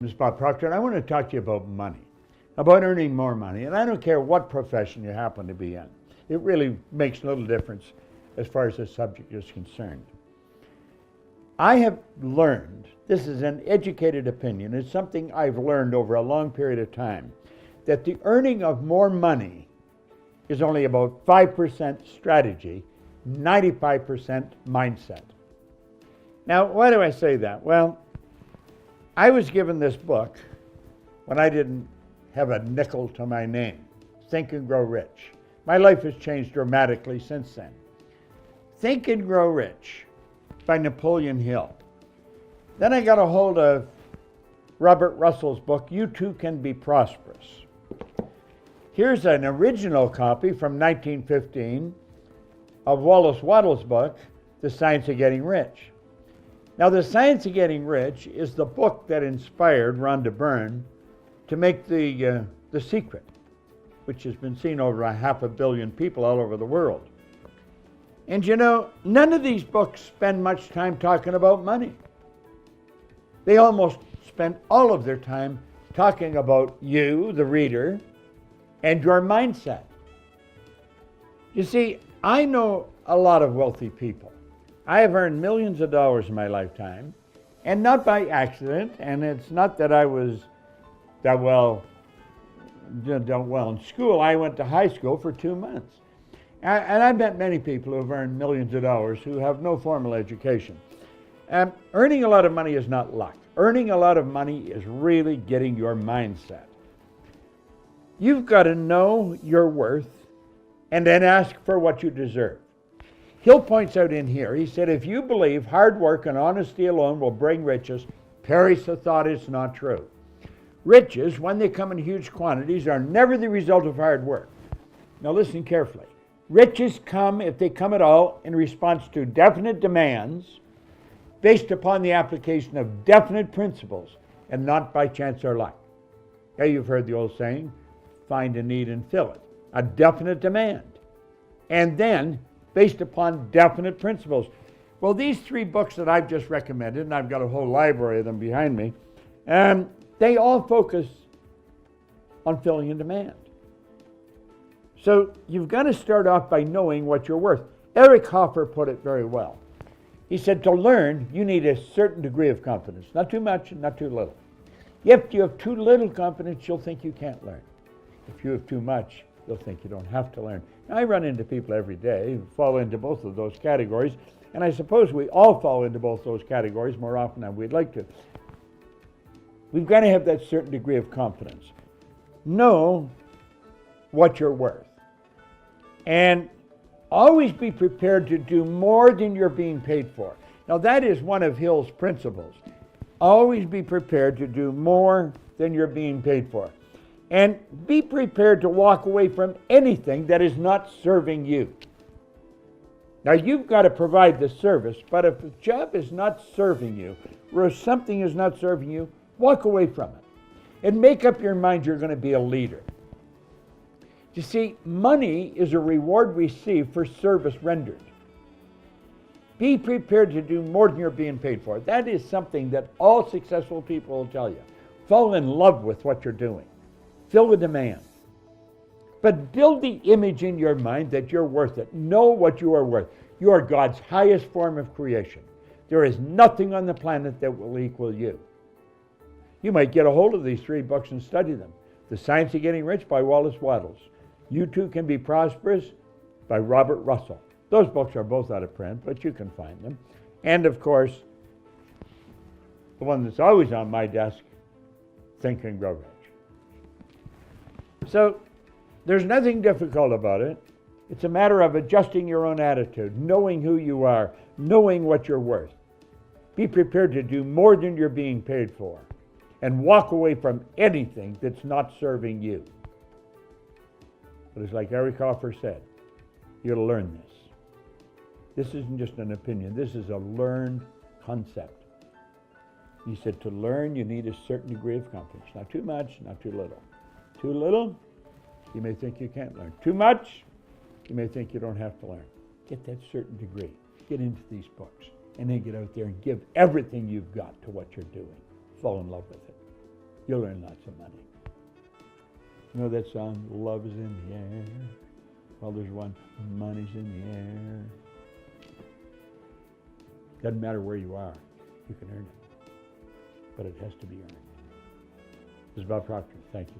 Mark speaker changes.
Speaker 1: This is Bob Proctor, and I want to talk to you about money, about earning more money. And I don't care what profession you happen to be in. It really makes little difference as far as the subject is concerned. I have learned, this is an educated opinion, it's something I've learned over a long period of time, that the earning of more money is only about 5% strategy, 95% mindset. Now, why do I say that? Well, I was given this book when I didn't have a nickel to my name, Think and Grow Rich. My life has changed dramatically since then. Think and Grow Rich by Napoleon Hill. Then I got a hold of Robert Russell's book, You Too Can Be Prosperous. Here's an original copy from 1915 of Wallace Wattles' book, The Science of Getting Rich. Now, The Science of Getting Rich is the book that inspired Rhonda Byrne to make The Secret, which has been seen over 500 million people all over the world. And you know, none of these books spend much time talking about money. They almost spend all of their time talking about you, the reader, and your mindset. You see, I know a lot of wealthy people. I have earned millions of dollars in my lifetime, and not by accident, and it's not that I was done well in school. I went to high school for 2 months. And I've met many people who have earned millions of dollars who have no formal education. Earning a lot of money is not luck. Earning a lot of money is really getting your mindset. You've got to know your worth and then ask for what you deserve. Hill points out in here, he said, if you believe hard work and honesty alone will bring riches, perish the thought it's not true. Riches, when they come in huge quantities, are never the result of hard work. Now listen carefully. Riches come, if they come at all, in response to definite demands based upon the application of definite principles and not by chance or luck. Now you've heard the old saying, find a need and fill it. A definite demand. And then based upon definite principles. Well, these 3 books that I've just recommended, and I've got a whole library of them behind me, they all focus on filling a demand. So you've got to start off by knowing what you're worth. Eric Hoffer put it very well. He said, to learn, you need a certain degree of confidence. Not too much and not too little. If you have too little confidence, you'll think you can't learn. If you have too much, you'll think you don't have to learn. Now, I run into people every day who fall into both of those categories, and I suppose we all fall into both those categories more often than we'd like to. We've got to have that certain degree of confidence. Know what you're worth. And always be prepared to do more than you're being paid for. Now, that is one of Hill's principles. Always be prepared to do more than you're being paid for. And be prepared to walk away from anything that is not serving you. Now, you've got to provide the service, but if the job is not serving you, or if something is not serving you, walk away from it. And make up your mind you're going to be a leader. You see, money is a reward received for service rendered. Be prepared to do more than you're being paid for. That is something that all successful people will tell you. Fall in love with what you're doing. Fill the demand. But build the image in your mind that you're worth it. Know what you are worth. You are God's highest form of creation. There is nothing on the planet that will equal you. You might get a hold of these 3 books and study them. The Science of Getting Rich by Wallace Wattles. You Too Can Be Prosperous by Robert Russell. Those books are both out of print, but you can find them. And of course, the one that's always on my desk, Think and Grow Rich. So there's nothing difficult about it. It's a matter of adjusting your own attitude, knowing who you are, knowing what you're worth. Be prepared to do more than you're being paid for, and walk away from anything that's not serving you. But it's like Eric Hoffer said, you got to learn this. This isn't just an opinion. This is a learned concept. He said to learn, you need a certain degree of confidence. Not too much, not too little. Too little, you may think you can't learn. Too much, you may think you don't have to learn. Get that certain degree. Get into these books. And then get out there and give everything you've got to what you're doing. Fall in love with it. you'll earn lots of money. You know that song, Love is in the Air? Well, there's one, Money's in the Air. Doesn't matter where you are, you can earn it. But it has to be earned. This is Bob Proctor. Thank you.